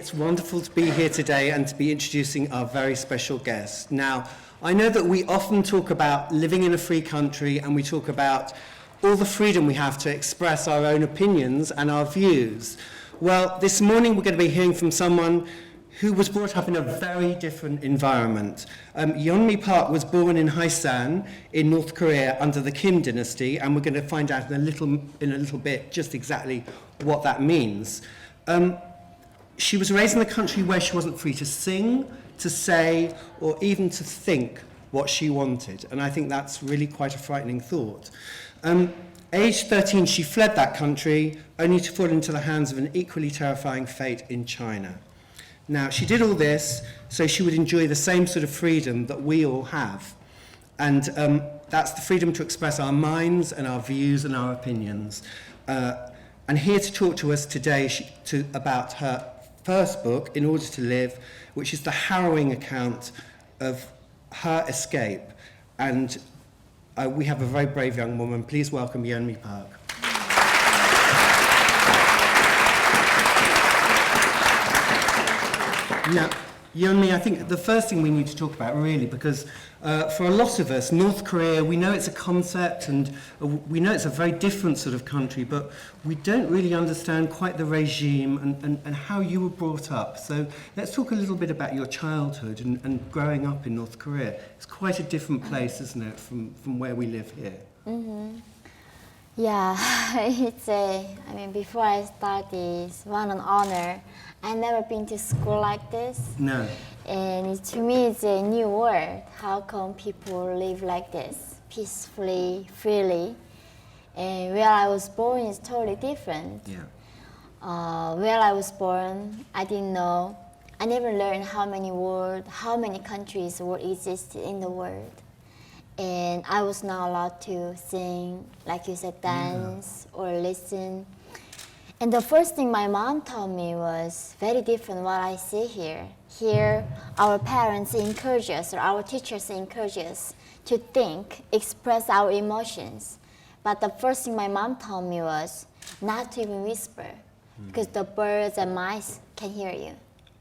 It's wonderful to be here today and to be introducing our very special guest. Now, I know that we often talk about living in a free country and we talk about all the freedom we have to express our own opinions and our views. Well, this morning we're going to be hearing from someone who was brought up in a very different environment. Yeonmi Park was born in Haesan in North Korea under the Kim dynasty, and we're going to find out in a little bit just exactly what that means. She was raised in a country where she wasn't free to sing, to say, or even to think what she wanted, and I think that's really quite a frightening thought. Aged 13, she fled that country, only to fall into the hands of an equally terrifying fate in China. Now, she did all this so she would enjoy the same sort of freedom that we all have. And that's the freedom to express our minds and our views and our opinions. And here to talk to us today about her first book, In Order to Live, which is the harrowing account of her escape. And we have a very brave young woman. Please welcome Yeonmi Park. Now, Yeonmi, I think the first thing we need to talk about, really, because for a lot of us, North Korea, we know it's a concept and we know it's a very different sort of country, but we don't really understand quite the regime and how you were brought up. So let's talk a little bit about your childhood and growing up in North Korea. It's quite a different place, isn't it, from where we live here? Mm-hmm. Yeah, before I studied one an honor, I've never been to school like this. No. And to me, it's a new world. How come people live like this, peacefully, freely? And where I was born is totally different. Yeah. Where I was born, I didn't know. I never learned how many countries exist in the world. And I was not allowed to sing, like you said, dance or listen. And the first thing my mom told me was very different what I see here. Here, our parents encourage us, or our teachers encourage us to think, express our emotions. But the first thing my mom told me was not to even whisper, because the birds and mice can hear you.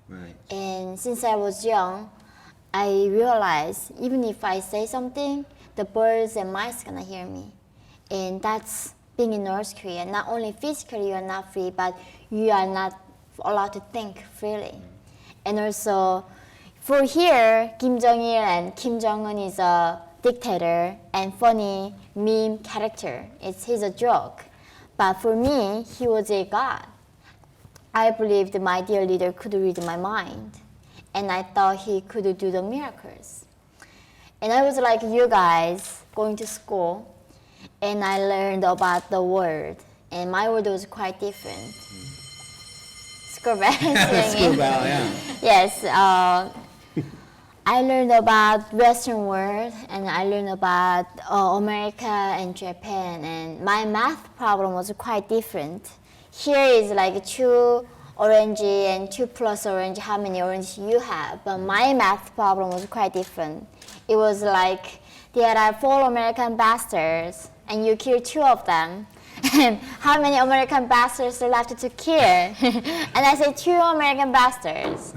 Right. And since I was young, I realized even if I say something, the birds and mice gonna hear me. And that's being in North Korea. Not only physically you are not free, but you are not allowed to think freely. And also, for here, Kim Jong-il and Kim Jong-un is a dictator and funny meme character. He's a joke. But for me, he was a god. I believed my dear leader could read my mind. And I thought he could do the miracles. And I was like you guys, going to school, and I learned about the world. And my world was quite different. School bell singing. School bell, yeah. Yes. I learned about Western world, and I learned about America and Japan. And my math problem was quite different. Here is like 2 orange and 2 plus orange, how many orange you have. But my math problem was quite different. It was like there are 4 American bastards and you kill 2 of them. And how many American bastards are left to kill? And I said 2 American bastards.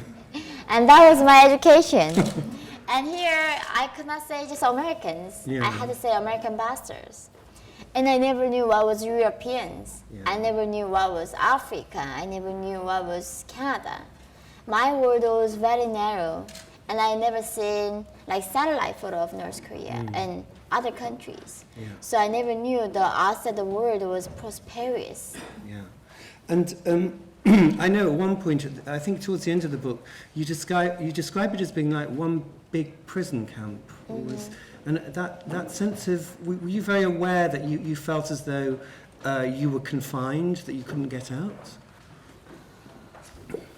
And that was my education. And here I could not say just Americans. Yeah. I had to say American bastards. And I never knew what was Europeans. Yeah. I never knew what was Africa. I never knew what was Canada. My world was very narrow, and I never seen like satellite photo of North Korea and other countries. Yeah. So I never knew the outside the world was prosperous. Yeah. And I know at one point, I think towards the end of the book, you describe it as being like one big prison camp. And that sense of, were you very aware that you felt as though you were confined, that you couldn't get out?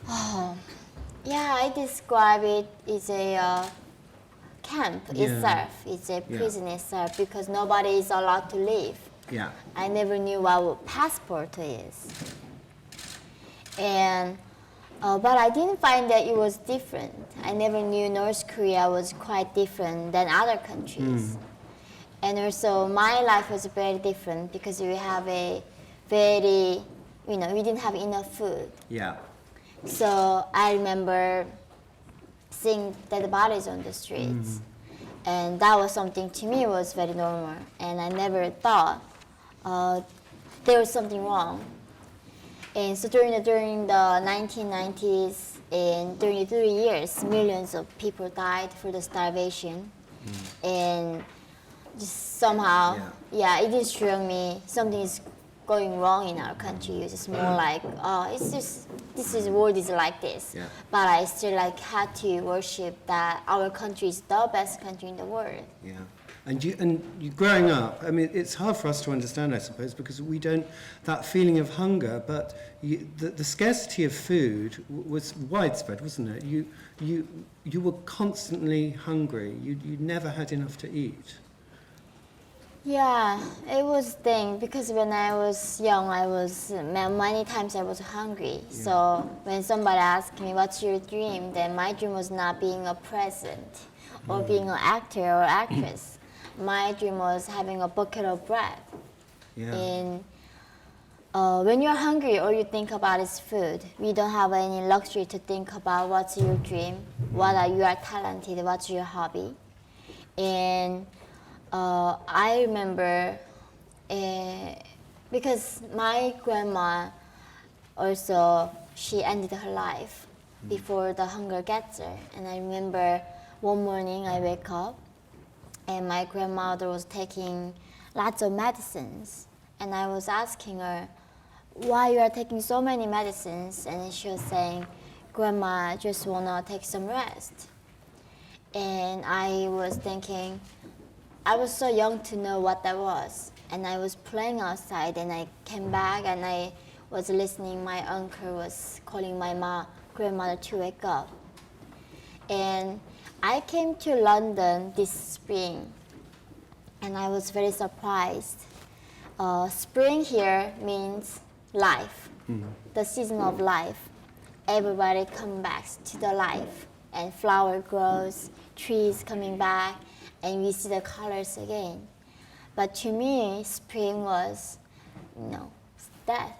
Oh, yeah, I describe it as a camp itself. It's a prison itself because nobody is allowed to leave. Yeah. I never knew what a passport is. And but I didn't find that it was different. I never knew North Korea was quite different than other countries. And also my life was very different because we have a very, we didn't have enough food. Yeah. So I remember seeing dead bodies on the streets. And that was something to me was very normal. And I never thought there was something wrong. And so during the 1990s, and during the 3 years, millions of people died for the starvation. And just somehow, it just struck me something is going wrong in our country. It's just more like, it's just this world is like this. Yeah. But I still like had to worship that our country is the best country in the world. Yeah. And you growing up, I mean, it's hard for us to understand, I suppose, because we don't, that feeling of hunger, but the scarcity of food was widespread, wasn't it? You were constantly hungry. You never had enough to eat. Yeah, it was thing because when I was young, many times I was hungry. Yeah. So when somebody asked me, "What's your dream?" then my dream was not being a president or being an actor or actress. My dream was having a bucket of bread. Yeah. And when you're hungry, all you think about is food. We don't have any luxury to think about what's your dream, you are talented, what's your hobby. And I remember because my grandma also, she ended her life before the hunger gets her. And I remember one morning I wake up and my grandmother was taking lots of medicines. And I was asking her, why you are taking so many medicines? And she was saying, Grandma, I just want to take some rest. And I was thinking, I was so young to know what that was. And I was playing outside and I came back and I was listening. My uncle was calling my grandmother to wake up. And I came to London this spring and I was very surprised. Spring here means life, the season of life. Everybody comes back to the life and flower grows, trees coming back, and we see the colors again. But to me, spring was, death,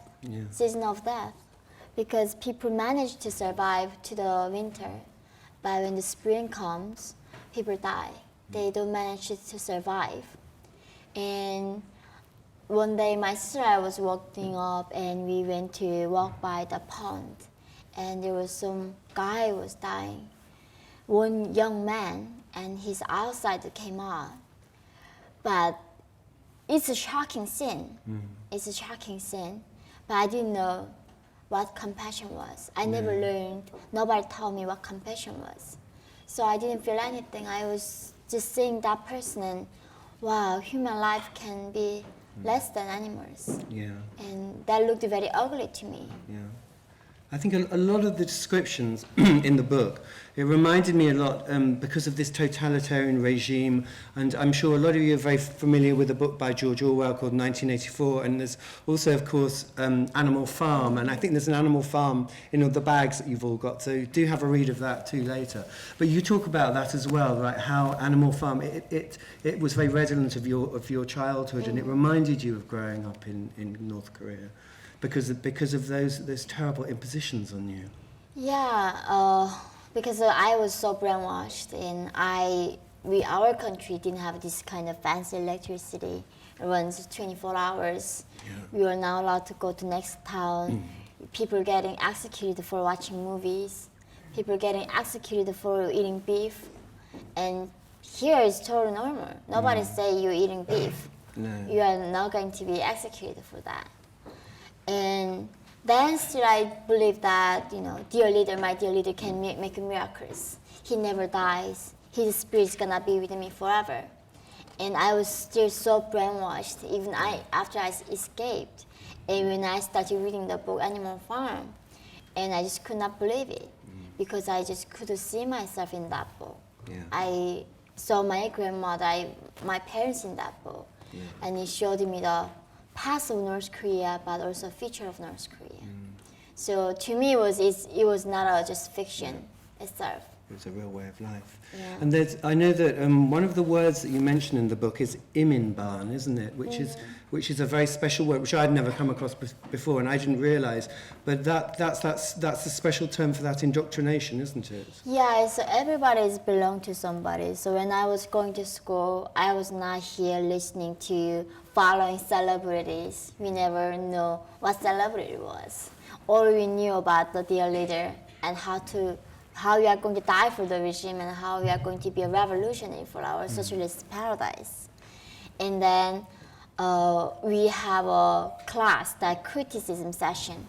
season of death, because people manage to survive to the winter. But when the spring comes, people die. They don't manage to survive. And one day my sister and I was walking up and we went to walk by the pond. And there was some guy who was dying. One young man, and his outside came out. But it's a shocking scene. It's a shocking scene. But I didn't know what compassion was. I never learned, nobody told me what compassion was. So I didn't feel anything. I was just seeing that person and, wow, human life can be less than animals. Yeah. And that looked very ugly to me. Yeah. I think a lot of the descriptions in the book, it reminded me a lot because of this totalitarian regime, and I'm sure a lot of you are very familiar with a book by George Orwell called 1984, and there's also, of course, Animal Farm, and I think there's an Animal Farm in all the bags that you've all got, so do have a read of that too later. But you talk about that as well, right, how Animal Farm, it was very redolent of your childhood, and it reminded you of growing up in North Korea. Because of those terrible impositions on you. Yeah, because I was so brainwashed, and our country didn't have this kind of fancy electricity. It runs 24 hours. Yeah. We were not allowed to go to next town. People getting executed for watching movies. People getting executed for eating beef. And here it's totally normal. Nobody say you're eating beef. No. You are not going to be executed for that. And then still I believe that, my dear leader can make miracles. He never dies. His spirit's gonna be with me forever. And I was still so brainwashed, even after I escaped. And when I started reading the book Animal Farm, and I just could not believe it, because I just couldn't see myself in that book. Yeah. I saw my grandmother, my parents in that book, and it showed me the past of North Korea, but also future of North Korea. So to me, it was not just fiction itself. It was a real way of life. Yeah. And I know that one of the words that you mention in the book is iminban, isn't it? Which is a very special word, which I'd never come across before, and I didn't realise. But that's a special term for that indoctrination, isn't it? Yeah, so everybody's belong to somebody. So when I was going to school, I was not here listening to following celebrities. We never know what celebrity was. All we knew about the dear leader and how we are going to die for the regime and how we are going to be a revolutionary for our socialist paradise. And then we have a class, that criticism session,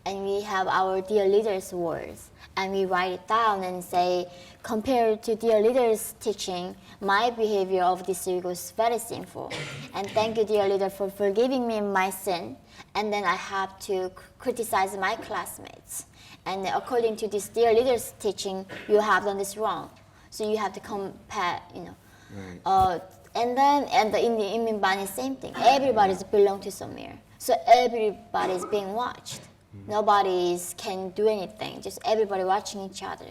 and we have our dear leader's words, and we write it down and say, compared to dear leader's teaching, my behavior of this week was very sinful. And thank you, dear leader, for forgiving me my sin. And then I have to criticize my classmates. And according to this dear leader's teaching, you have done this wrong. So you have to compare, Right. And in the Iminban, it's the same thing. Everybody's belong to somewhere. So everybody's being watched. Nobody can do anything, just everybody watching each other.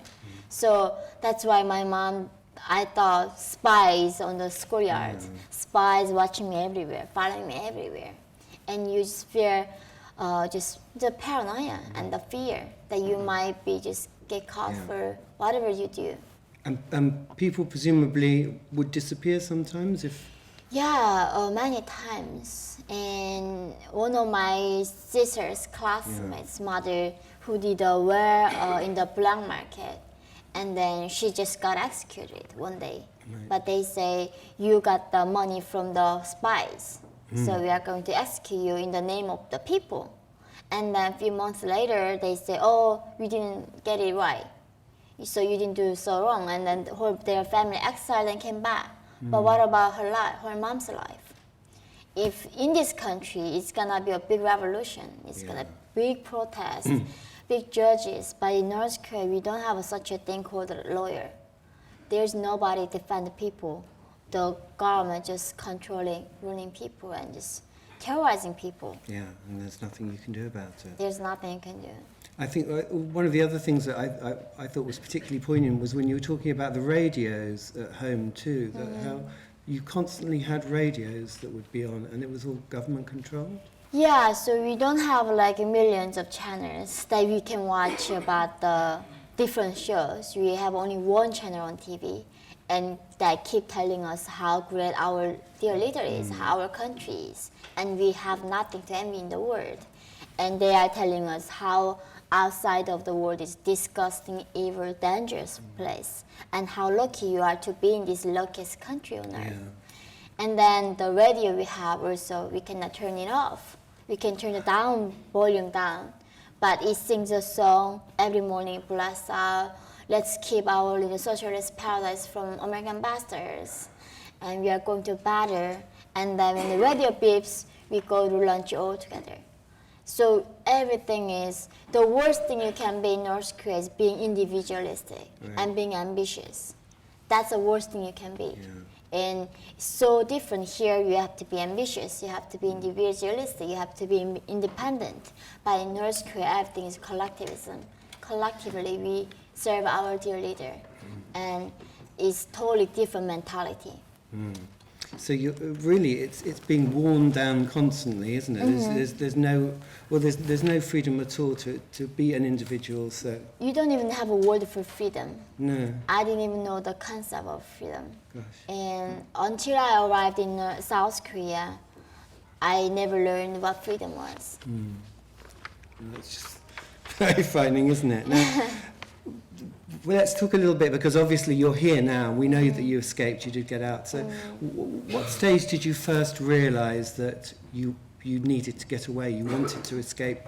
So that's why my mom, I thought spies on the schoolyard, spies watching me everywhere, following me everywhere. And you just fear just the paranoia and the fear that you might be just get caught for whatever you do. And people presumably would disappear sometimes if... Yeah, many times. And one of my sister's classmates' mother who did a wear in the black market, and then she just got executed one day. Right. But they say, you got the money from the spies, so we are going to execute you in the name of the people. And then a few months later, they say, oh, we didn't get it right, so you didn't do so wrong. And then their family exiled and came back. But what about her life, her mom's life? If in this country, it's gonna be a big revolution, it's gonna be big protest, big judges. But in North Korea, we don't have such a thing called a lawyer. There's nobody to defend the people. The government just controlling, ruling people, and just terrorizing people. Yeah, and there's nothing you can do about it. There's nothing you can do. I think one of the other things that I thought was particularly poignant was when you were talking about the radios at home too, that how you constantly had radios that would be on, and it was all government controlled? Yeah, so we don't have like millions of channels that we can watch about the different shows. We have only one channel on TV, and they keep telling us how great our dear leader is, how our country is, and we have nothing to envy in the world. And they are telling us how outside of the world is disgusting, evil, dangerous place, and how lucky you are to be in this luckiest country on earth. Yeah. And then the radio we have also, we cannot turn it off. We can turn the volume down, but it sings a song every morning, bless out, let's keep our little socialist paradise from American bastards, and we are going to battle. And then when the radio beeps, we go to lunch all together. So everything is, the worst thing you can be in North Korea is being individualistic and being ambitious. That's the worst thing you can be. Yeah. And so different here, you have to be ambitious, you have to be individualistic, you have to be independent. But in North Korea, everything is collectivism. Collectively, we serve our dear leader. And it's totally different mentality. So you really, it's being worn down constantly, isn't it? There's no freedom at all to be an individual. So you don't even have a word for freedom. No. I didn't even know the concept of freedom. Gosh. And until I arrived in South Korea, I never learned what freedom was. That's just very frightening, isn't it? Now, well, let's talk a little bit, because obviously you're here now. We know that you escaped, you did get out. So what stage did you first realise that you needed to get away, you wanted to escape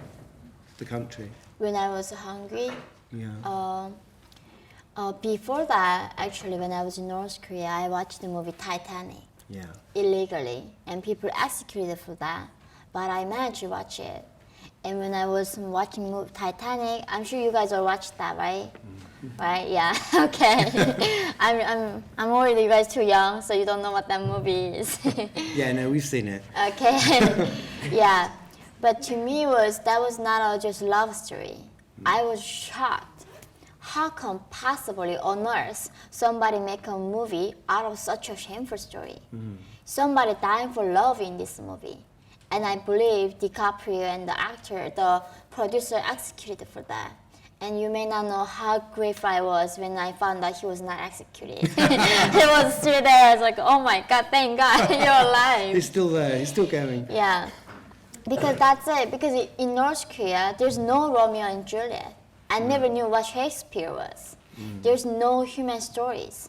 the country? When I was hungry. Yeah. Before that, actually, when I was in North Korea, I watched the movie Titanic. Yeah. Illegally, and people executed for that. But I managed to watch it. And when I was watching movie Titanic, I'm sure you guys all watched that, right? Right? Yeah. Okay. I'm worried that you guys too young, so you don't know what that movie is. Yeah, no, we've seen it. Okay. Yeah. But to me, that was not just love story. I was shocked how come possibly on earth somebody make a movie out of such a shameful story? Somebody dying for love in this movie. And I believe DiCaprio and the actor, the producer executed for that. And you may not know how grateful I was when I found out he was not executed. He was still there. I was like, oh my God, thank God, you're alive. He's still there, he's still going. Yeah, because that's it. Because in North Korea, there's no Romeo and Juliet. I never knew what Shakespeare was. There's no human stories.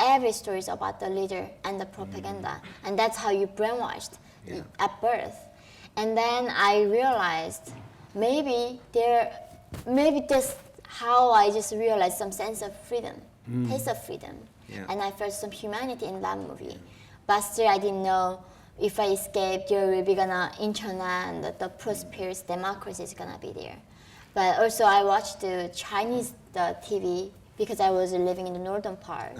Every story is about the leader and the propaganda. And that's how you brainwashed at birth. And then I realized maybe that's how I just realized some sense of freedom, taste of freedom. Yeah. And I felt some humanity in that movie. But still I didn't know if I escape, there will be internet and the prosperous democracy is gonna be there. But also I watched the Chinese TV because I was living in the northern part.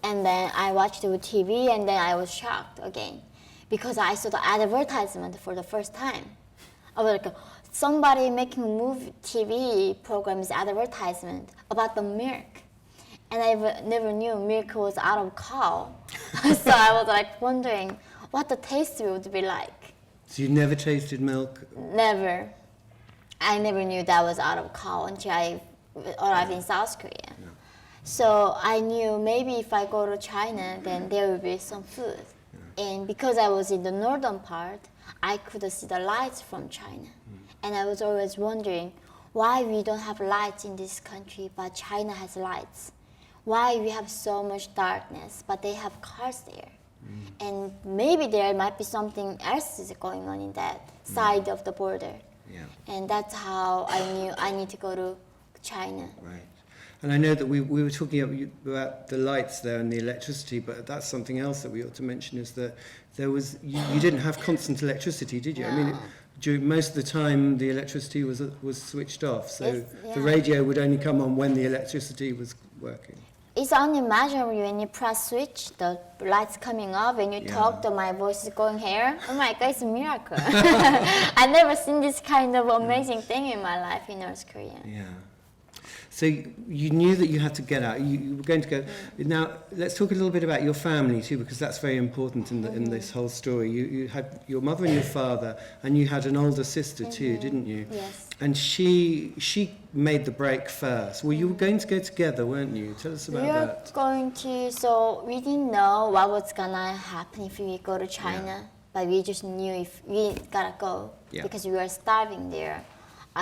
And then I watched the TV and then I was shocked again because I saw the advertisement for the first time. I was like, somebody making movie TV programs advertisement about the milk. And I never knew milk was out of cow. So I was like wondering what the taste would be like. So you never tasted milk? Never. I never knew that was out of cow until I arrived in South Korea. No. So I knew maybe if I go to China, then there will be some food. And because I was in the northern part, I could see the lights from China. And I was always wondering why we don't have lights in this country, but China has lights. Why we have so much darkness, but they have cars there. And maybe there might be something else is going on in that side of the border. Yeah. And that's how I knew I need to go to China. Right. And I know that we were talking about the lights there and the electricity, but that's something else that we ought to mention is that there was you didn't have constant electricity, did you? No. I mean, during most of the time the electricity was switched off, so Yeah. the radio would only come on when the electricity was working. It's unimaginable when you press switch, the lights coming up, when you talk, my voice is going here. Oh my God, it's a miracle. I've never seen this kind of amazing thing in my life in North Korea. Yeah. So you knew that you had to get out. You were going to go. Now let's talk a little bit about your family too, because that's very important in this whole story. You had your mother and your father, and you had an older sister too, didn't you? Yes. And she made the break first. Well, you were going to go together, weren't you? Tell us about that. So we didn't know what was gonna happen if we go to China, but we just knew if we gotta go because we were starving there.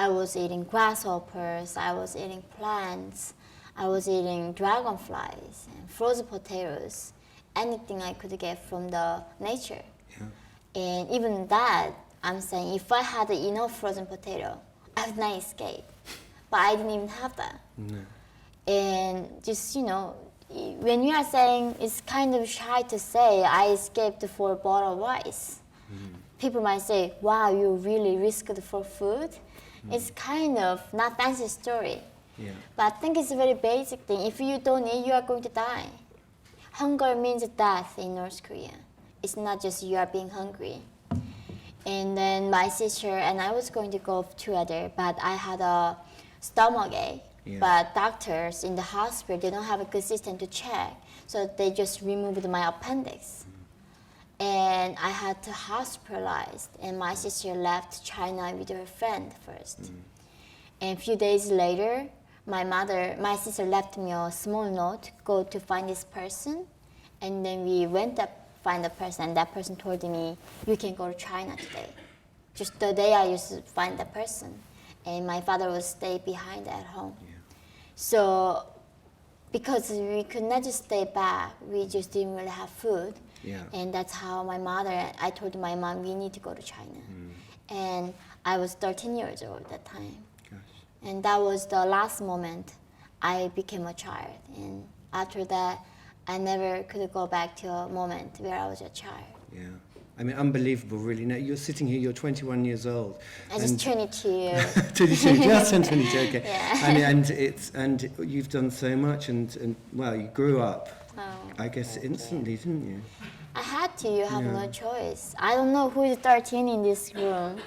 I was eating grasshoppers, I was eating plants, I was eating dragonflies and frozen potatoes, anything I could get from the nature. Yeah. And even that, I'm saying, if I had enough frozen potato, I would not escape. But I didn't even have that. No. And just, when you are saying, it's kind of shy to say, I escaped for a bottle of rice. People might say, wow, you really risked for food? It's kind of not fancy story. Yeah. But I think it's a very basic thing. If you don't eat, you are going to die. Hunger means death in North Korea. It's not just you are being hungry. And then my sister and I was going to go together, but I had a stomach ache. Yeah. But doctors in the hospital, they don't have a good system to check. So they just removed my appendix. And I had to hospitalized, and my sister left China with her friend first. And a few days later, my sister left me a small note, go to find this person. And then we went to find the person, and that person told me, you can go to China today. Just the day I used to find the person. And my father would stay behind at home. Yeah. So, because we could not just stay back, we just didn't really have food. Yeah. And that's how I told my mom, we need to go to China. And I was 13 years old at that time. Gosh. And that was the last moment I became a child. And after that, I never could go back to a moment where I was a child. Yeah. I mean, unbelievable, really. Now, you're sitting here, you're 21 years old. I just 22. 22, just turned 22, okay. Yeah. And you've done so much, and well, you grew up, I guess, instantly, didn't you? I had to, you have no choice. I don't know who is 13 in this room,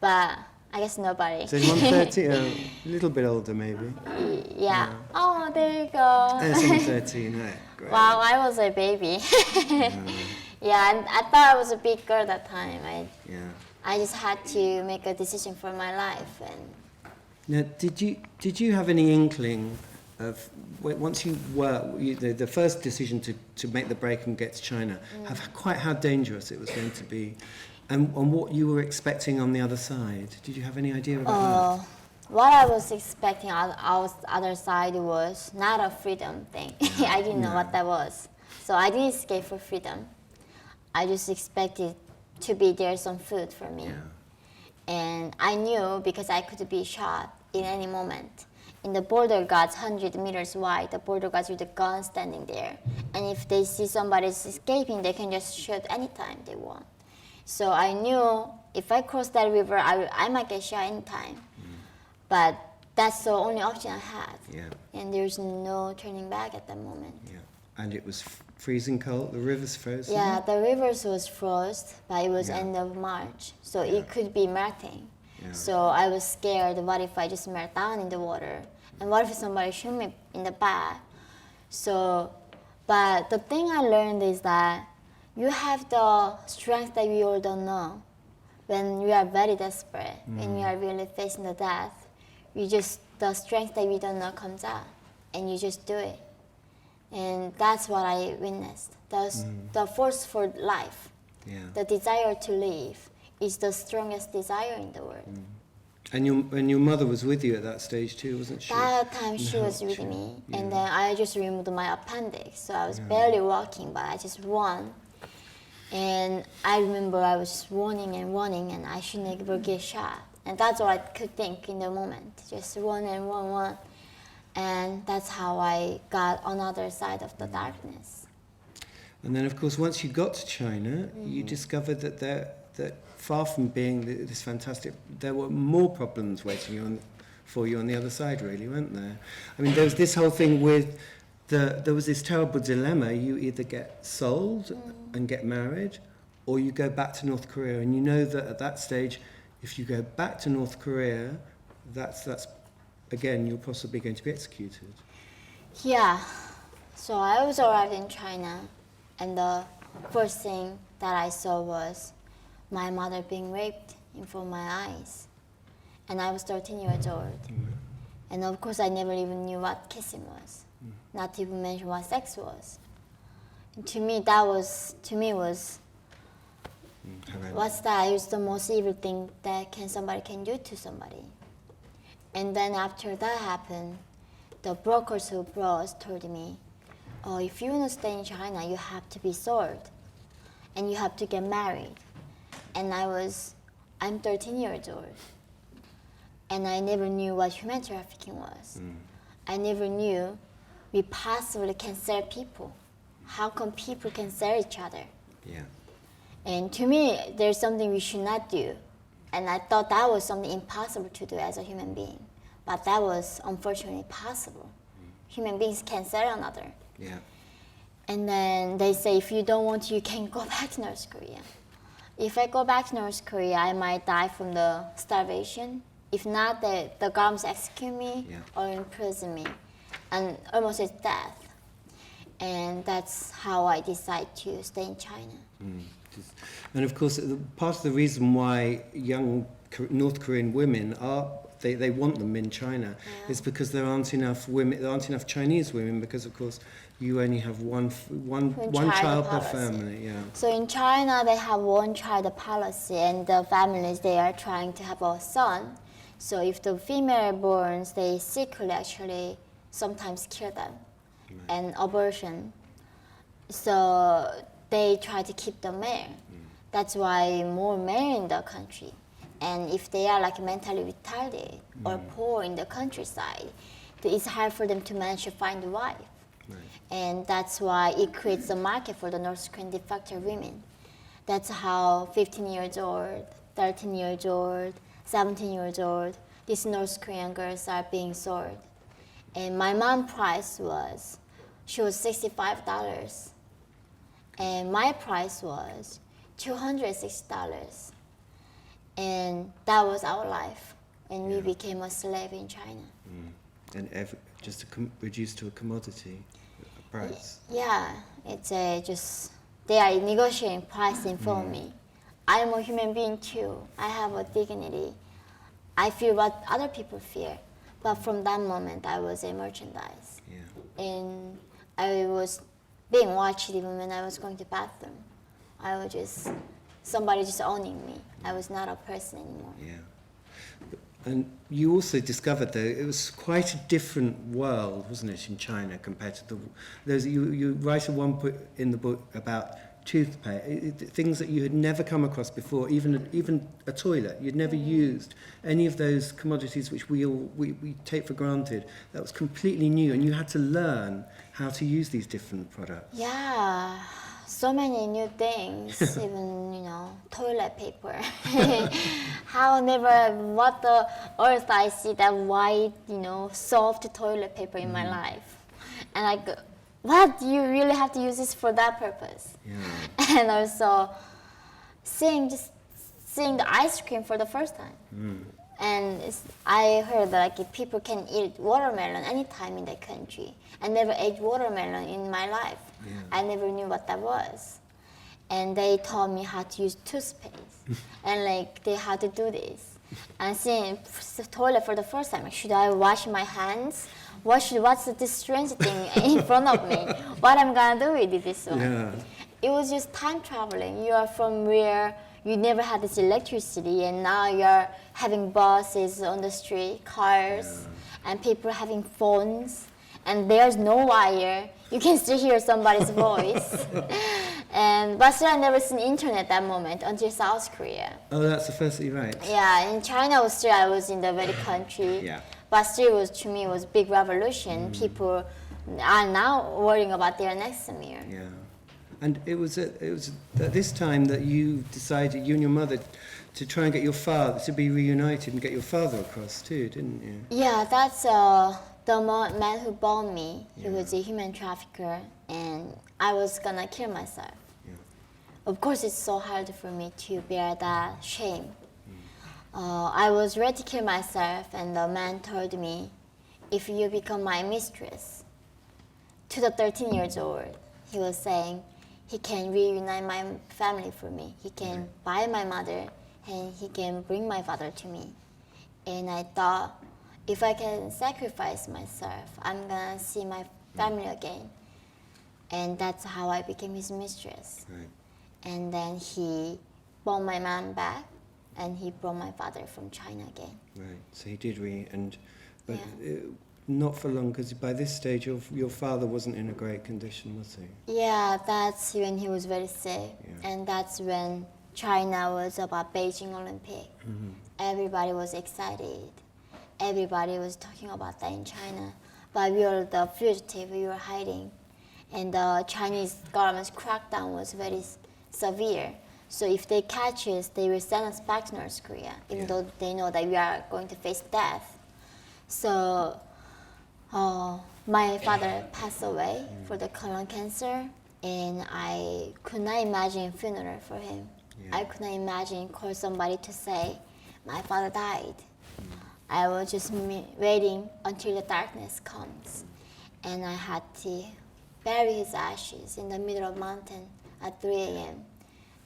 but I guess nobody. So is mum 13? A little bit older, maybe. Yeah. Oh, there you go. Someone 13, right, great. Wow, I was a baby. Yeah, and I thought I was a big girl that time. I just had to make a decision for my life. And now, did you have any inkling of once you were the first decision to make the break and get to China, quite how dangerous it was going to be, and what you were expecting on the other side? Did you have any idea about that? What I was expecting on the other side was not a freedom thing. I didn't know what that was. So I didn't escape for freedom. I just expected to be there some food for me. And I knew because I could be shot in any moment. In the border guards, 100 meters wide, the border guards with a gun standing there. And if they see somebody escaping, they can just shoot anytime they want. So I knew if I cross that river, I might get shot anytime. But that's the only option I had. And there's no turning back at that moment. And it was freezing cold, the river's frozen? Yeah, the rivers was frozen, but it was end of March, so it could be melting. So I was scared, what if I just melt down in the water? And what if somebody shoot me in the back? So, but the thing I learned is that you have the strength that we all don't know. When we are very desperate, when we are really facing the death, the strength that we don't know comes out, and you just do it. And that's what I witnessed. The force for life, the desire to live, is the strongest desire in the world. And your mother was with you at that stage too, wasn't she? That time she was with me, and then I just removed my appendix, so I was barely walking, but I just ran. And I remember I was running, and I should never get shot. And that's all I could think in the moment, just run and run. And that's how I got on the other side of the darkness. And then, of course, once you got to China, you discovered that far from being this fantastic, there were more problems waiting for you on the other side, really, weren't there? I mean, there was this whole thing with there was this terrible dilemma. You either get sold and get married, or you go back to North Korea. And you know that at that stage, if you go back to North Korea, that's again, you're possibly going to be executed. Yeah. So I was arrived in China, and the first thing that I saw was my mother being raped in front of my eyes. And I was 13 years old. And of course, I never even knew what kissing was, not even mention what sex was. And to me, what's that? It's the most evil thing that somebody can do to somebody. And then after that happened, the brokers who brought us told me, oh, if you want to stay in China, you have to be sold, and you have to get married. And I'm 13 years old, and I never knew what human trafficking was. I never knew we possibly can sell people. How come people can sell each other? And to me, there's something we should not do. And I thought that was something impossible to do as a human being. But that was unfortunately possible. Human beings can sell another. And then they say, if you don't want to, you can go back to North Korea. If I go back to North Korea, I might die from the starvation. If not, the government execute me or imprison me. And almost it's death. And that's how I decided to stay in China. And of course, part of the reason why young North Korean women they want them in China is because there aren't enough Chinese women, because of course you only have one child per family. So in China they have one child policy, and the families they are trying to have a son. So if the female borns, they secretly actually sometimes kill them, and abortion. So they try to keep the male. That's why more male in the country. And if they are like mentally retarded or poor in the countryside, it's hard for them to manage to find a wife. And that's why it creates a market for the North Korean de facto women. That's how 15 years old, 13 years old, 17 years old, these North Korean girls are being sold. And my mom's price was $65. And my price was $260. And that was our life. And we became a slave in China. And reduced to a commodity, a price. Yeah, it's just, they are negotiating pricing for me. I'm a human being too. I have a dignity. I feel what other people feel. But from that moment, I was a merchandise. Yeah. And I was being watched even when I was going to bathroom. I was just, somebody just owning me. I was not a person anymore. Yeah. And you also discovered, though, it was quite a different world, wasn't it, in China compared to you write at one point in the book about toothpaste, things that you had never come across before, even a toilet. You'd never used any of those commodities which we take for granted. That was completely new, and you had to learn how to use these different products. Yeah, so many new things, even, toilet paper. How never, what the earth I see that white, soft toilet paper in my life. And I go, what, do you really have to use this for that purpose? Yeah. And also seeing the ice cream for the first time. And I heard that people can eat watermelon anytime in the country. I never ate watermelon in my life. Yeah. I never knew what that was. And they taught me how to use toothpaste and how to do this. And seeing the toilet for the first time, should I wash my hands? What's this strange thing in front of me? What I'm gonna do with this one? Yeah. It was just time traveling. You are from where you never had this electricity, and now you're having buses on the street, cars, and people having phones, and there's no wire. You can still hear somebody's voice. But still, I never seen internet at that moment until South Korea. Oh, that's the first thing, right? Yeah, in China, I was in the very country. Yeah. But still, to me, it was big revolution. People are now worrying about their next meal. Yeah. And it was at this time that you decided, you and your mother, to try and get your father, to be reunited and get your father across too, didn't you? Yeah, that's the man who bought me. He was a human trafficker, and I was gonna kill myself. Yeah. Of course, it's so hard for me to bear that shame. I was ready to kill myself, and the man told me, if you become my mistress, to the 13 years old, he was saying, he can reunite my family for me. He can buy my mother, and he can bring my father to me. And I thought, if I can sacrifice myself, I'm gonna see my family again. And that's how I became his mistress. Right. And then he brought my mom back, and he brought my father from China again. Right. So he did but not for long, because by this stage your father wasn't in a great condition, was he? Yeah, that's when he was very sick. Yeah. And that's when China was about Beijing Olympic. Everybody was excited. Everybody was talking about that in China. But we were the fugitive, we were hiding. And the Chinese government's crackdown was very severe. So if they catch us, they will send us back to North Korea, even though they know that we are going to face death. So my father passed away for the colon cancer, and I could not imagine a funeral for him. Yeah. I could not imagine call somebody to say, my father died. I was just waiting until the darkness comes. And I had to bury his ashes in the middle of mountain at 3 a.m.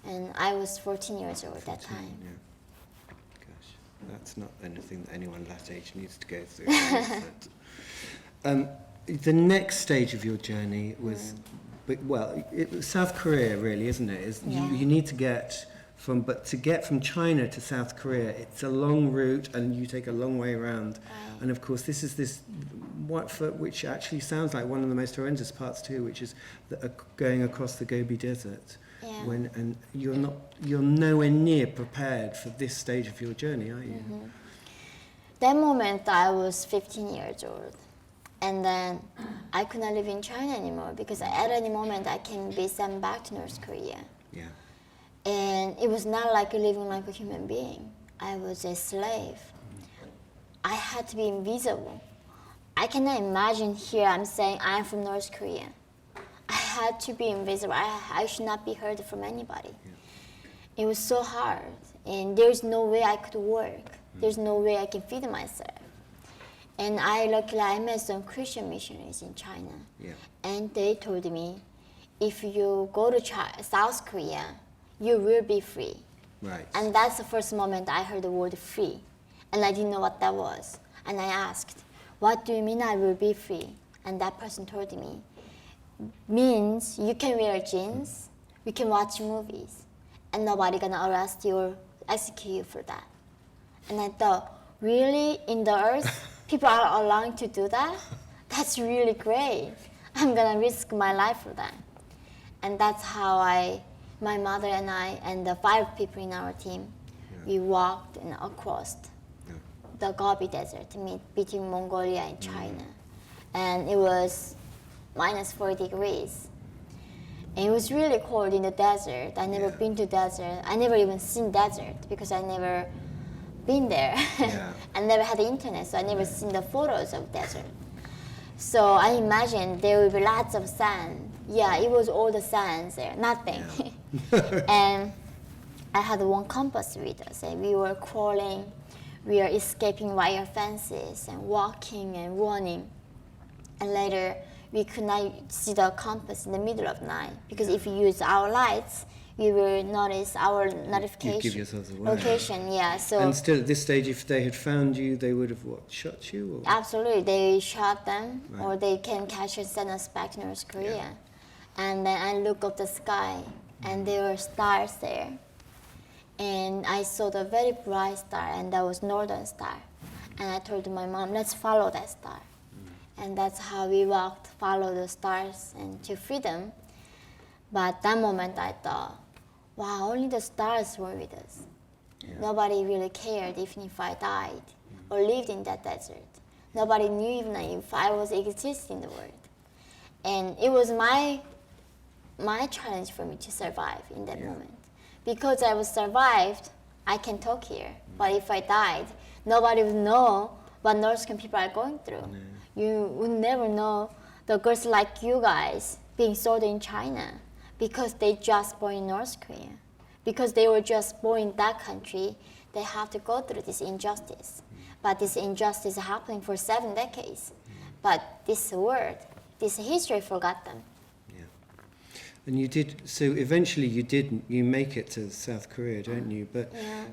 And I was 14 years old at that time. Yeah. Gosh, that's not anything that anyone that age needs to go through. Is it? The next stage of your journey was, it was South Korea, really, isn't it? You need to get from China to South Korea, it's a long route, and you take a long way around. Right. And of course, this is which actually sounds like one of the most horrendous parts too, which is going across the Gobi Desert. Yeah. And you're nowhere near prepared for this stage of your journey, are you? That moment I was 15 years old, and then I could not live in China anymore because at any moment I can be sent back to North Korea. Yeah. And it was not like living like a human being. I was a slave. I had to be invisible. I cannot imagine here I'm saying I'm from North Korea. I had to be invisible. I should not be heard from anybody. Yeah. It was so hard. and there's no way I could work. There's no way I can feed myself. And luckily I met some Christian missionaries in China. Yeah. And they told me, if you go to South Korea, you will be free. Right. And that's the first moment I heard the word free. And I didn't know what that was. And I asked, what do you mean I will be free? And that person told me, means you can wear jeans, you can watch movies, and nobody gonna arrest you or execute you for that. And I thought, really, in the earth, people are allowed to do that? That's really great. I'm gonna risk my life for that. And that's how my mother and I, and the 5 people in our team, we walked across the Gobi Desert between Mongolia and China. And it was minus 4 degrees. And it was really cold in the desert. I never been to desert. I never even seen desert because I never been there. I never had the internet, so I never seen the photos of desert. So I imagine there will be lots of sand. Yeah, it was all the sands there, nothing. And I had one compass with us, and we were crawling, we were escaping wire fences and walking and running. And later, we could not see the compass in the middle of the night because if we use our lights, we will notice our notification. You give yourselves away. Location, yeah. So and still, at this stage, if they had found you, they would have what, shot you? Or? Absolutely, they shot them, or they can catch and send us back to North Korea. And then I look up the sky, and there were stars there. And I saw the very bright star, and that was Northern Star. And I told my mom, let's follow that star. And that's how we walked, follow the stars and to freedom. But that moment I thought, wow, only the stars were with us. Nobody really cared even if I died or lived in that desert. Nobody knew even if I was existing in the world. And it was my challenge for me to survive in that moment. Because I was survived, I can talk here. But if I died, nobody would know what North Korean people are going through. You would never know the girls like you guys being sold in China because they just born in North Korea. Because they were just born in that country, they have to go through this injustice. But this injustice is happening for 7 decades. But this world, this history forgot them. And you did, so eventually you make it to South Korea, don't you? But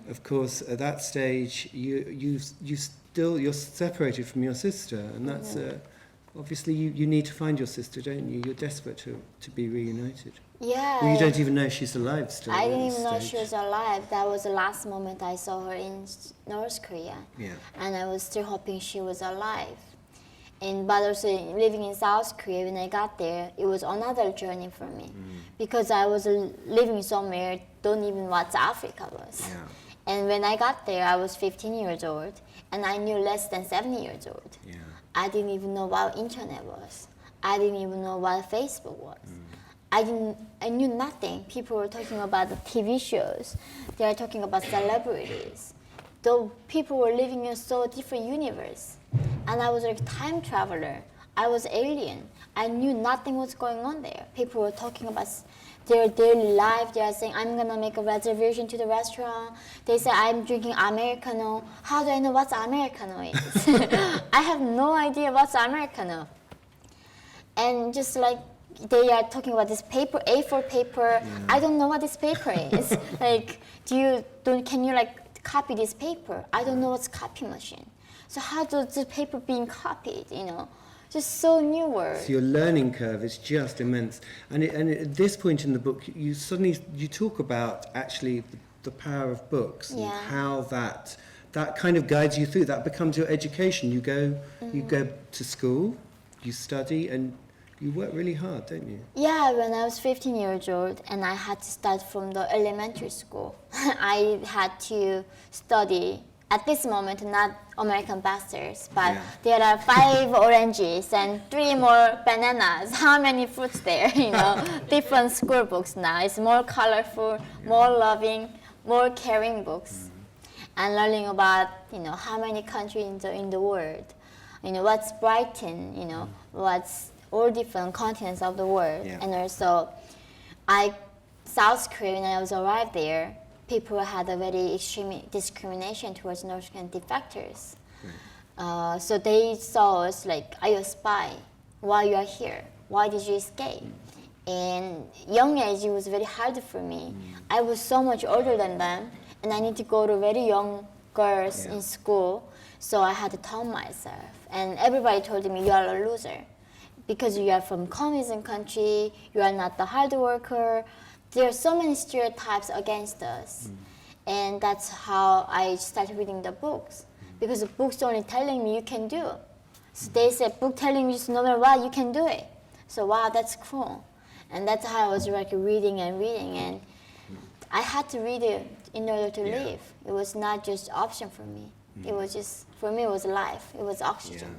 of course, at that stage, you're separated from your sister, and that's obviously you need to find your sister, don't you? You're desperate to be reunited. Yeah. Well, you don't even know she's alive still. I didn't even know she was alive. That was the last moment I saw her in North Korea. And I was still hoping she was alive. But also living in South Korea, when I got there, it was another journey for me. Because I was living somewhere, don't even know what Africa was. And when I got there, I was 15 years old, and I knew less than 7 years old. I didn't even know what internet was. I didn't even know what Facebook was. I knew nothing. People were talking about the TV shows. They were talking about celebrities. Though people were living in a so different universe. And I was like a time traveler. I was alien. I knew nothing was going on there. People were talking about their daily life. They are saying, I'm gonna make a reservation to the restaurant. They say, I'm drinking Americano. How do I know what Americano is? I have no idea what's Americano. And just like, they are talking about this paper, A4 paper. I don't know what this paper is. Like, can you like copy this paper? I don't know what's copy machine. So how does the paper being copied, Just so new word. So your learning curve is just immense. And at this point in the book, you talk about actually the power of books and how that kind of guides you through. That becomes your education. You go to school, you study, and you work really hard, don't you? Yeah, when I was 15 years old and I had to start from the elementary school, I had to study, at this moment, not American bastards, but there are 5 oranges and 3 more bananas. How many fruits there, Different school books now. It's more colorful, more loving, more caring books. And learning about, how many countries in the world, what's Brighton, what's all different continents of the world. And also, South Korea, when I was arrived there, people had a very extreme discrimination towards North Korean defectors. So they saw us like, are you a spy? Why you are here? Why did you escape? And young age, it was very hard for me. I was so much older than them, and I need to go to very young girls in school, so I had to tell myself. And everybody told me, you are a loser. Because you are from communism country, you are not the hard worker. There are so many stereotypes against us. And that's how I started reading the books. Because the books only telling me you can do. So they said, book telling you no matter what, you can do it. So wow, that's cool. And that's how I was like reading and reading. And I had to read it in order to live. It was not just option for me. It was just, for me, it was life. It was oxygen.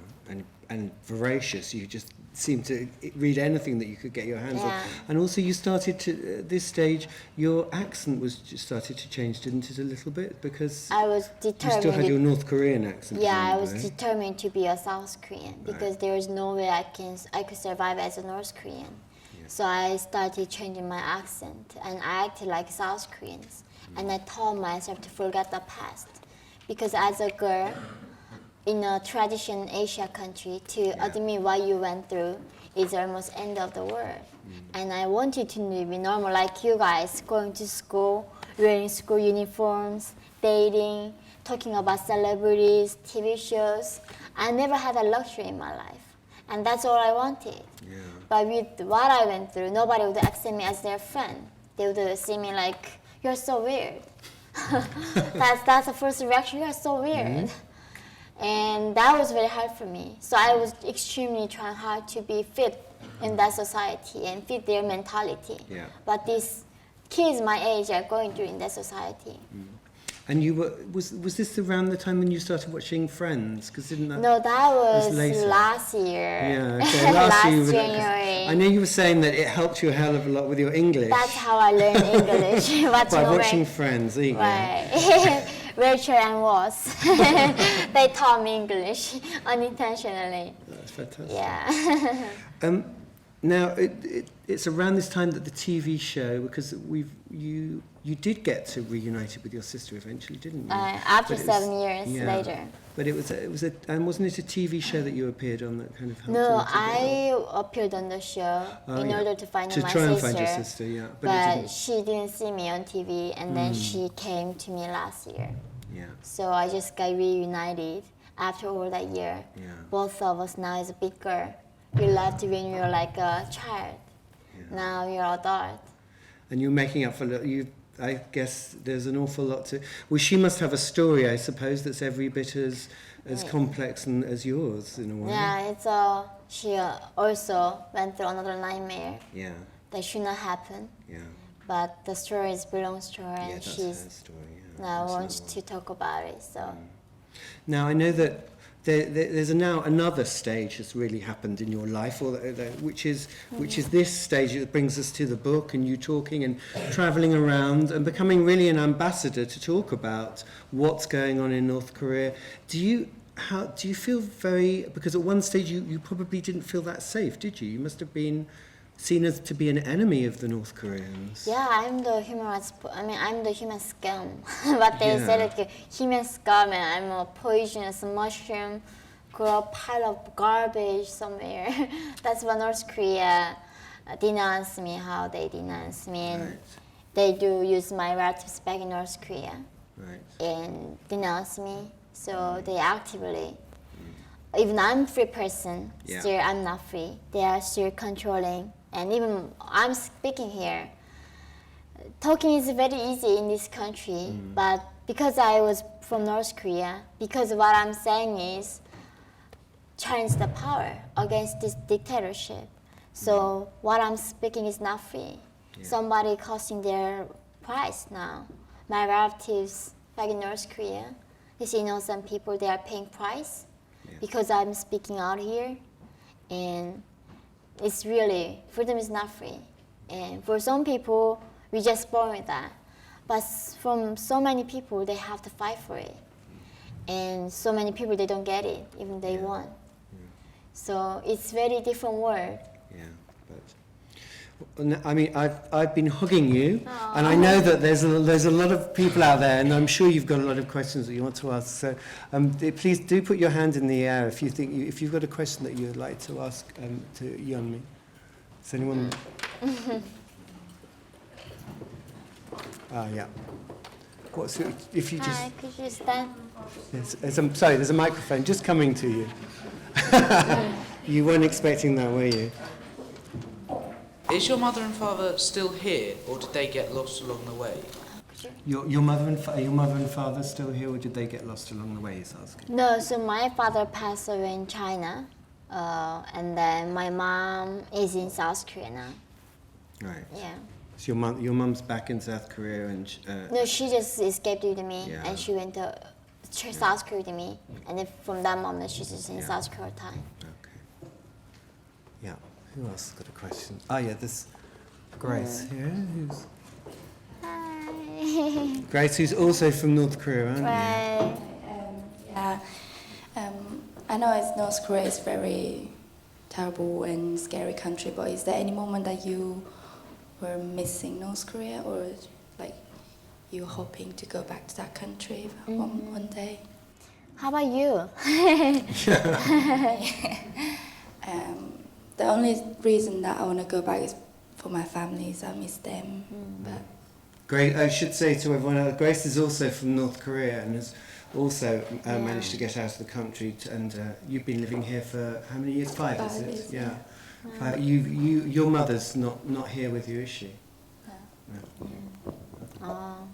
And voracious. You just seemed to read anything that you could get your hands on. Yeah. And also you started to, at this stage, your accent was just started to change, didn't it, a little bit? Because I was you determined. still had your North Korean accent. Yeah, I was presumably. determined to be a South Korean because there is no way I could survive as a North Korean. So I started changing my accent and I acted like South Koreans. And I told myself to forget the past. Because as a girl, in a traditional Asia country, to admit what you went through is almost end of the world. And I wanted to be normal like you guys, going to school, wearing school uniforms, dating, talking about celebrities, TV shows. I never had a luxury in my life. And that's all I wanted. Yeah. But with what I went through, nobody would accept me as their friend. They would see me like, you're so weird. That's the first reaction, you're so weird. And that was very hard for me. So I was extremely trying hard to be fit in that society and fit their mentality. Yeah. But these kids my age are going through in that society. And you were, was this around the time when you started watching Friends? Because didn't that... No, that was later. last year. Yeah, okay. Last year you were- January. I know you were saying that it helped you a hell of a lot with your English. That's how I learned English. By watching Friends, there you go. Right. Rachel and Ross. They taught me English unintentionally. That's fantastic. Yeah. Now, it's around this time that the TV show, because you did get to reunited with your sister eventually, didn't you? After But it was- 7 years later. But it was and wasn't it a TV show that you appeared on that kind of helped No, a little bit? I appeared on the show in order to find my try and sister. find your sister, yeah. But, it But didn't. she didn't see me on TV, and then she came to me last year. Yeah. So I just got reunited after all that year. Yeah. Both of us now is a big girl. You left when you were like a child. Yeah. Now you're adult. And you're making up for you. I guess there's an awful lot to. Well, she must have a story, I suppose, that's every bit as complex and as yours in a way. Yeah, it's she also went through another nightmare Yeah. that should not happen. Yeah. But the story belongs to her, Yeah, and that's she's her story. Yeah. now That's wants not to talk about it. So Now, I know that there's now another stage that's really happened in your life, which is this stage that brings us to the book and you talking and travelling around and becoming really an ambassador to talk about what's going on in North Korea. Do you feel because at one stage you probably didn't feel that safe, did you? You must have been seen as to be an enemy of the North Koreans. yeah, I'm the human rights. I'm the human scum. But they Yeah. said like human scum, and I'm a poisonous mushroom, grow a pile of garbage somewhere. That's what North Korea denounced me. How they denounce me, and Right. they do use my relatives back in North Korea Right. and denounce me. So they actively. Even I'm a free person, Yeah. still I'm not free. They are still controlling. And even I'm speaking here, talking is very easy in this country, but because I was from North Korea, because what I'm saying is challenge the power against this dictatorship. So what I'm speaking is not free. Yeah. Somebody costing their price now. My relatives back in North Korea, these innocent people, they are paying price because I'm speaking out here. And it's really, freedom is not free. And for some people, we just born with that. But from so many people, they have to fight for it. And so many people, they don't get it, even they want. So it's very different world. Yeah, but I mean, I've been hugging you, and I know that there's a lot of people out there, and I'm sure you've got a lot of questions that you want to ask. So please do put your hand in the air if you've got a question that you would like to ask to Yeonmi. Is anyone? Yeah. If you just? Hi, could you stand? Yes, there's a microphone just coming to you. You weren't expecting that, were you? Is your mother and father still here, or did they get lost along the way? Your mother and father still here, or did they get lost along the way? He's asking. No, so my father passed away in China, and then my mom is in South Korea now. Right. Yeah. So your mum's back in South Korea, and No, she just escaped with me, Yeah. and she went to South Korea with me, and then from that moment she's just in Yeah. South Korea time. Okay. Yeah. Who else has got a question? Oh yeah, this Grace here. Hi. Grace, who's also from North Korea, aren't you? Right. Yeah, I know North Korea is very terrible and scary country, but is there any moment that you were missing North Korea, or like you hoping to go back to that country one day? How about you? The only reason that I want to go back is for my family, so I miss them. But Grace, I should say to everyone else, Grace is also from North Korea and has also managed to get out of the country. And you've been living here for how many years? 5, is it? years, Yeah. Your mother's not here with you, is she? no. Oh.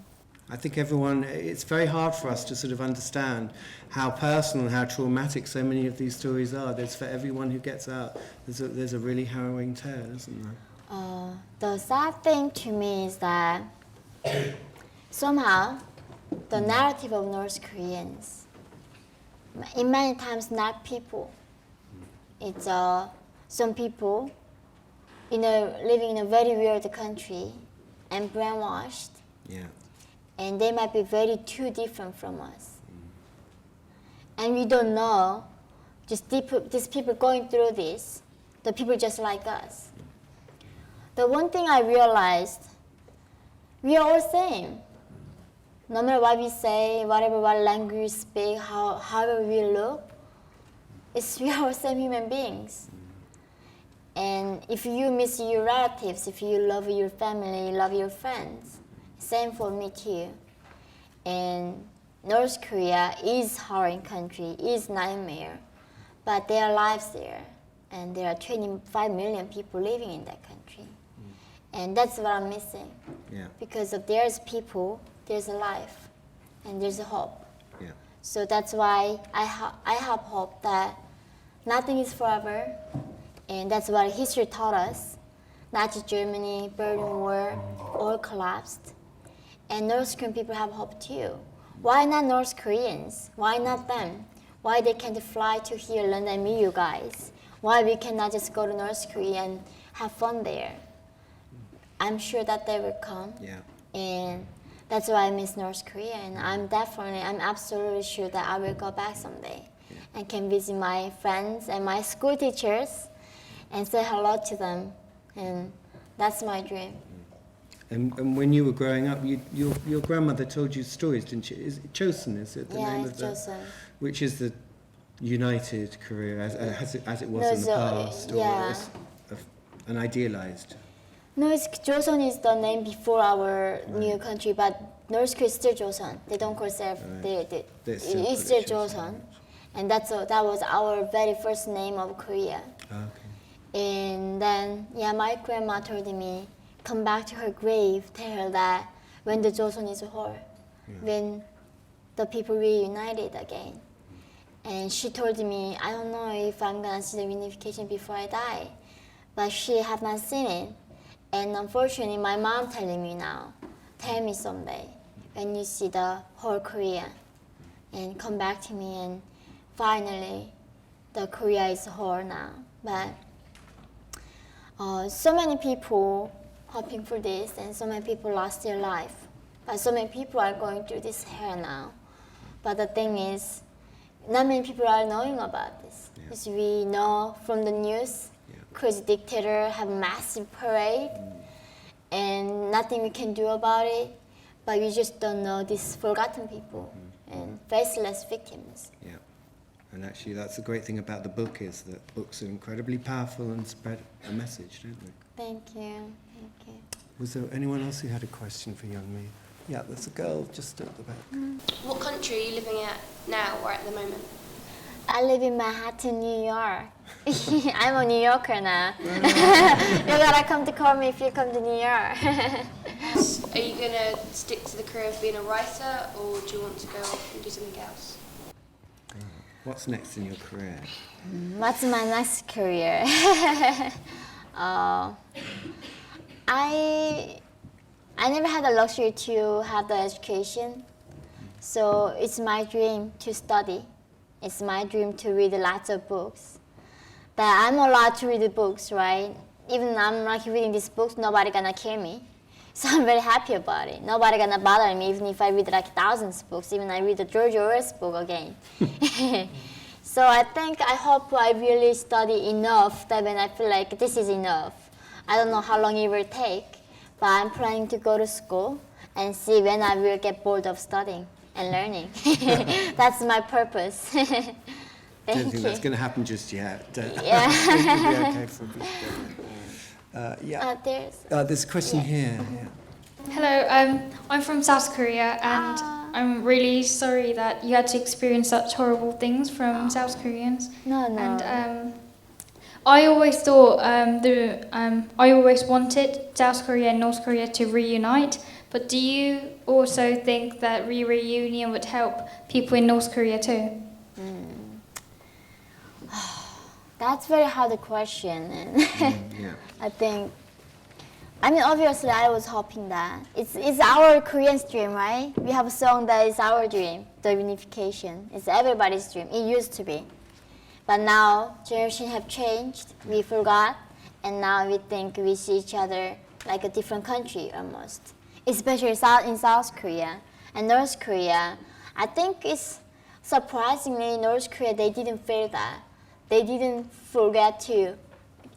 I think it's very hard for us to sort of understand how personal and how traumatic so many of these stories are. There's, for everyone who gets out, there's a really harrowing tale, isn't there? The sad thing to me is that somehow the narrative of North Koreans, in many times not people. It's some people, living in a very weird country and brainwashed. Yeah. And they might be very too different from us. And we don't know, just these people going through this, the people just like us. The one thing I realized, we are all same. No matter what we say, what language we speak, however we look, we are all same human beings. And if you miss your relatives, if you love your family, love your friends, same for me too. And North Korea is horror country, is nightmare, but there are lives there, and there are 25 million people living in that country, and that's what I'm missing. Yeah. Because of there's people, there's a life, and there's a hope. Yeah. So that's why I have hope that nothing is forever, and that's what history taught us. Nazi Germany, Berlin Wall, all collapsed. And North Korean people have hope too. Why not North Koreans? Why not them? Why they can't fly to here, London, and meet you guys? Why we cannot just go to North Korea and have fun there? I'm sure that they will come. Yeah. And that's why I miss North Korea. And I'm absolutely sure that I will go back someday and can visit my friends and my school teachers and say hello to them. And that's my dream. And when you were growing up, your grandmother told you stories, didn't she? Is it Chosun? Is it the name of Chosun. Which is the united Korea as it was No, in the so, past, yeah. or an idealized? No, Joseon is the name before our new country, but North Korea is still Joseon. They don't call themselves. It's still Joseon, and that was our very first name of Korea. Okay. And then my grandma told me, come back to her grave, tell her that when the Joseon is whole, when the people reunited again. And she told me, I don't know if I'm gonna see the reunification before I die, but she have not seen it. And unfortunately, my mom telling me now, tell me someday when you see the whole Korea, and come back to me, and finally, the Korea is whole now. But so many people hoping for this, and so many people lost their life. But so many people are going through this hell now. But the thing is, not many people are knowing about this. Because we know from the news, crazy dictator have massive parade and nothing we can do about it, but we just don't know these forgotten people and faceless victims. Yeah. And actually, that's the great thing about the book, is that books are incredibly powerful and spread a message, don't they? Thank you. Thank you. Was there anyone else who had a question for Yeonmi? Yeah, there's a girl just at the back. What country are you living at now or at the moment? I live in Manhattan, New York. I'm a New Yorker now. You gotta come to call me if you come to New York. Are you going to stick to the career of being a writer, or do you want to go off and do something else? What's next in your career? What's my next career? I never had the luxury to have the education, so it's my dream to study. It's my dream to read lots of books. But I'm allowed to read the books, right? Even I'm like reading these books, nobody gonna kill me. So I'm very happy about it. Nobody gonna bother me, even if I read like thousands of books. Even I read the George Orwell's book again. So I hope I really study enough that when I feel like this is enough. I don't know how long it will take, but I'm planning to go to school and see when I will get bored of studying and learning. That's my purpose. Don't Thank think you. that's going to happen just yet. Yeah. I think it'll be okay for a bit. Yeah. There's a question here. Yeah. Hello, I'm from South Korea, and I'm really sorry that you had to experience such horrible things from South Koreans. No. And I always thought I always wanted South Korea and North Korea to reunite. But do you also think that reunion would help people in North Korea too? That's a very hard question. And Yeah. I mean, obviously, I was hoping that. It's our Korean dream, right? We have a song that is our dream, the unification. It's everybody's dream. It used to be. But now, generations have changed. We forgot. And now we think we see each other like a different country almost. Especially in South Korea and North Korea. I think it's surprisingly, North Korea, they didn't feel that. They didn't forget to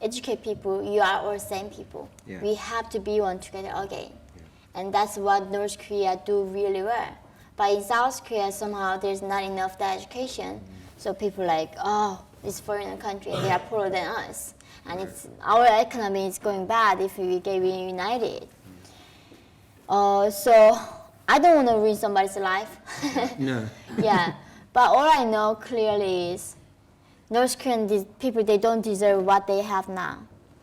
educate people. You are all same people. Yeah. We have to be one together again. And that's what North Korea do really well. But in South Korea, somehow there's not enough that education. So people like, oh, it's foreign country, they are poorer than us. And it's our economy is going bad if we get reunited. So I don't want to ruin somebody's life. No. Yeah, but all I know clearly is North Korean people, they don't deserve what they have now.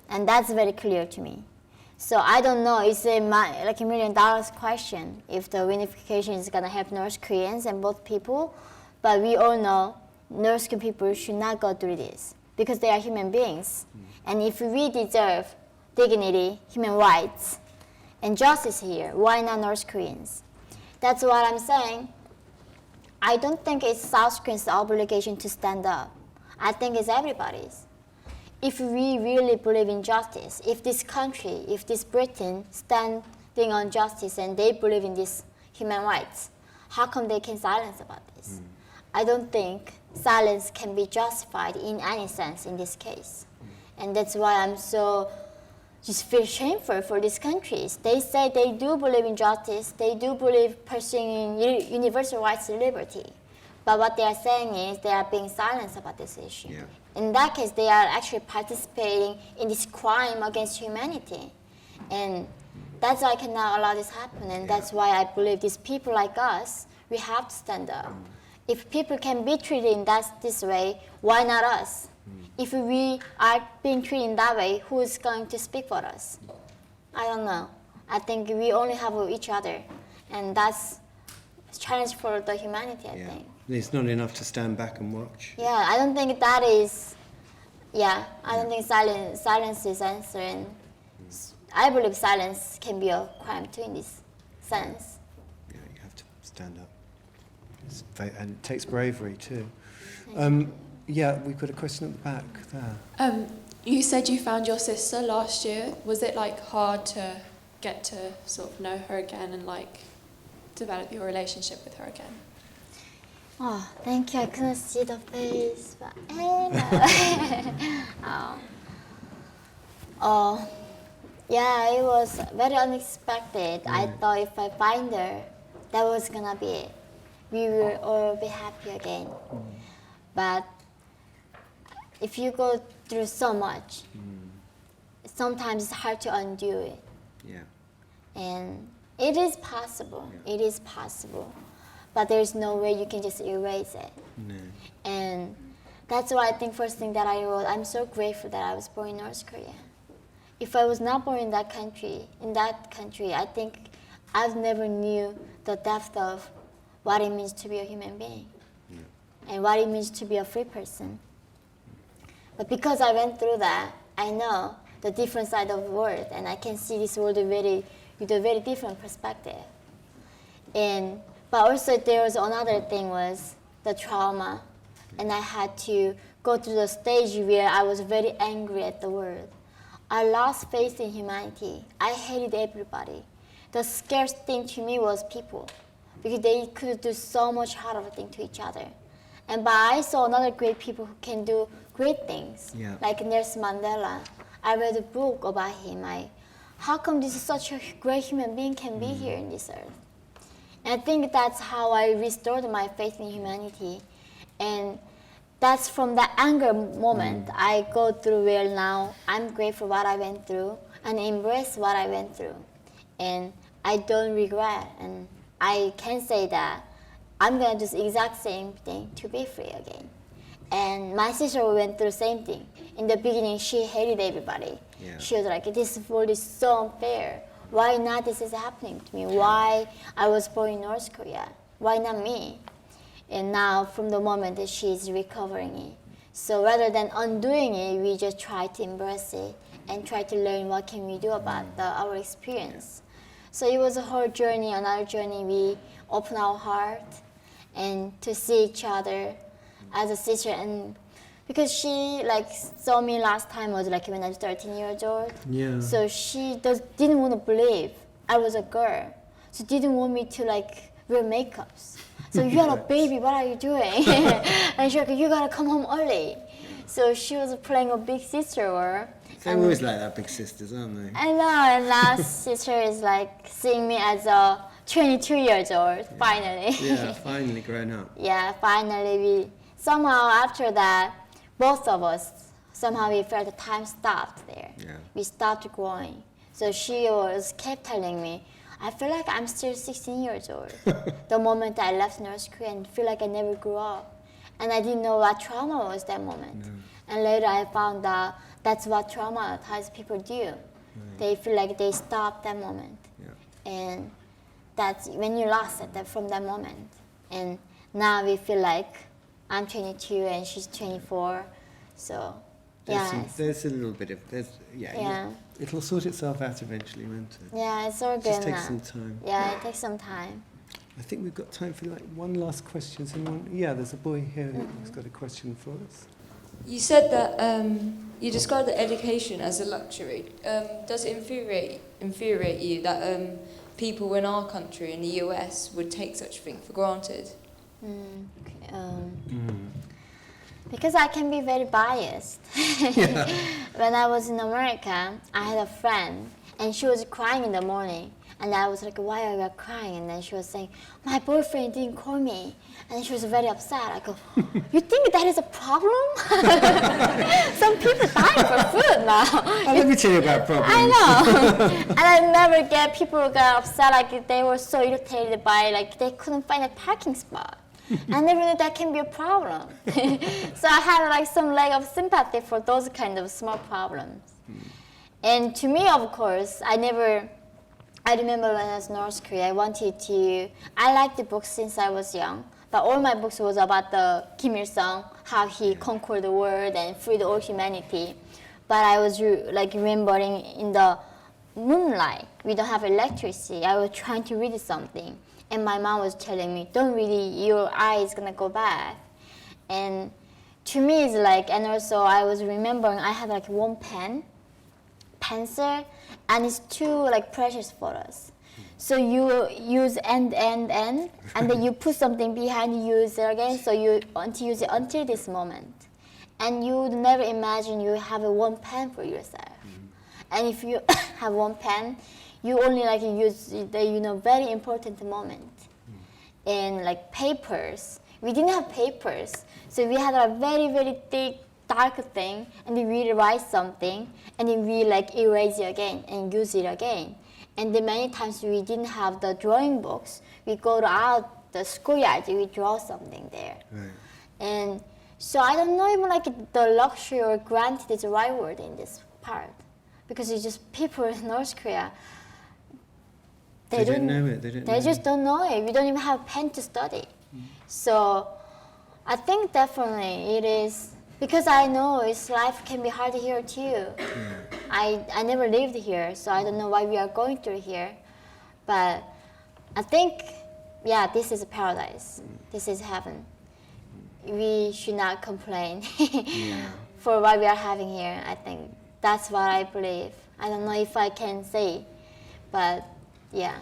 And that's very clear to me. So I don't know, it's like $1 million question if the reunification is going to help North Koreans and both people. But we all know North Korean people should not go through this because they are human beings. And if we deserve dignity, human rights, and justice here, why not North Koreans? That's what I'm saying. I don't think it's South Koreans' obligation to stand up. I think it's everybody's. If we really believe in justice, if this country, if this Britain standing on justice and they believe in these human rights, how come they can silence about this? I don't think silence can be justified in any sense in this case. And that's why I'm so just feel shameful for these countries. They say they do believe in justice, they do believe pursuing universal rights and liberty. But what they are saying is they are being silenced about this issue. Yeah. In that case, they are actually participating in this crime against humanity. And that's why I cannot allow this happen. And that's why I believe these people like us, we have to stand up. If people can be treated in this way, why not us? If we are being treated in that way, who is going to speak for us? I don't know. I think we only have each other. And that's a challenge for the humanity, I think. It's not enough to stand back and watch. Yeah, I don't think that is, I don't think silence is answering. I believe silence can be a crime too in this sense. Yeah, you have to stand up. And it takes bravery too. Yeah, we've got a question at the back there. You said you found your sister last year. Was it like hard to get to sort of know her again and like develop your relationship with her again? Oh, thank you. I couldn't see the face, but Yeah, it was very unexpected. I thought if I find her, that was gonna be it. We will all be happy again. But if you go through so much, sometimes it's hard to undo it. Yeah. And it is possible. It is possible. But there's no way you can just erase it. No. And that's why I think first thing that I wrote, I'm so grateful that I was born in North Korea. If I was not born in that country, I think I've never knew the depth of what it means to be a human being and what it means to be a free person. But because I went through that, I know the different side of the world, and I can see this world with a very different perspective. But also there was another thing was the trauma, and I had to go through the stage where I was very angry at the world. I lost faith in humanity. I hated everybody. The scariest thing to me was people, because they could do so much horrible thing to each other. But I saw another great people who can do great things, like Nelson Mandela. I read a book about him. How come this is such a great human being can be here in this earth? And I think that's how I restored my faith in humanity. And that's from that anger moment I go through where now I'm grateful what I went through and embrace what I went through. And I don't regret. And I can say that I'm going to do the exact same thing to be free again. And my sister went through the same thing. In the beginning, she hated everybody. Yeah. She was like, this world is so unfair. Why not this is happening to me? Why I was born in North Korea? Why not me? And now, from the moment that she's recovering it. So rather than undoing it, we just try to embrace it and try to learn what can we do about our experience. So it was a whole journey, another journey. We open our heart and to see each other as a sister. And because she saw me last time was when I was 13 years old. Yeah. So she didn't want to believe I was a girl. She didn't want me to wear makeups. So you're a baby, what are you doing? And she was like, you gotta come home early. So she was playing a big sister role. They're always like that, big sisters, aren't they? I know, and now sister is seeing me as a 22 years old, finally. Yeah, finally grown up. Yeah, finally somehow after that, both of us, somehow we felt the time stopped there. Yeah. We stopped growing. So she kept telling me, I feel like I'm still 16 years old. The moment I left North Korea and feel like I never grew up. And I didn't know what trauma was that moment. No. And later I found out that's what traumatized people do. Right. They feel like they stopped that moment. Yeah. And that's when you lost it from that moment. And now we feel like I'm 22 and she's 24. So, there's a little bit of, it'll sort itself out eventually, won't it? Yeah, it's all good now. It just now. takes some time. Yeah, it takes some time. I think we've got time for one last question. There's a boy here who's got a question for us. You said that you described the education as a luxury. Does it infuriate you that people in our country, in the US, would take such a thing for granted? Because I can be very biased. When I was in America, I had a friend, and she was crying in the morning. And I was like, why are you crying? And then she was saying, my boyfriend didn't call me. And she was very upset. I go, you think that is a problem? Some people dying for food now. Let me tell you about problems. I know. And I never get people who got upset, they were so irritated by, they couldn't find a parking spot. I never knew that can be a problem. So I had some lack of sympathy for those kind of small problems. And to me, of course, I remember when I was in North Korea, I liked the books since I was young, but all my books was about the Kim Il-sung, how he conquered the world and freed all humanity. But I was remembering in the moonlight, we don't have electricity, I was trying to read something. And my mom was telling me, don't read it, your eye is gonna go bad. And to me, it's and also I was remembering I had one pencil, and it's too precious for us. So you use end, and then you put something behind, you use it again, so you use it until this moment. And you would never imagine you have one pen for yourself. And if you have one pen, you only like use the very important moment. And like papers, we didn't have papers, so we had a very, very thick, dark thing, and then we write something, and then we like erase it again and use it again. And then many times we didn't have the drawing books. We go out the schoolyard, we draw something there. Right. And so I don't know even like the luxury or granted is the right word in this part, because it's just people in North Korea. They don't know it. They just don't know it. We don't even have a pen to study. So I think definitely it is, because I know life can be hard here too. Yeah. I never lived here, so I don't know why we are going through here. But I think, yeah, this is a paradise. This is heaven. We should not complain for what we are having here. I think that's what I believe. I don't know if I can say, but yeah,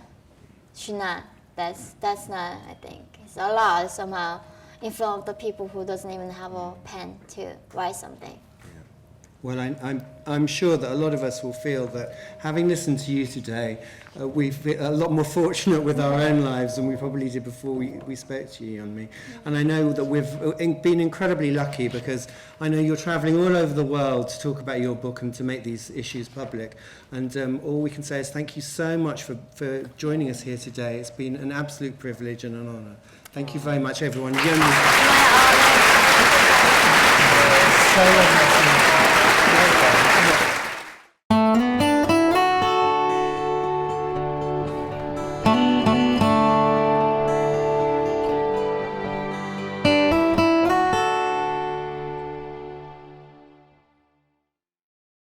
should not. That's not, I think. It's a lot somehow in front of the people who doesn't even have a pen to write something. Well, I'm sure that a lot of us will feel that, having listened to you today, we feel a lot more fortunate with our own lives than we probably did before we spoke to you, Yeonmi. And I know that we've been incredibly lucky, because I know you're travelling all over the world to talk about your book and to make these issues public. And all we can say is thank you so much for joining us here today. It's been an absolute privilege and an honour. Thank you very much, everyone. Yeonmi. So lovely.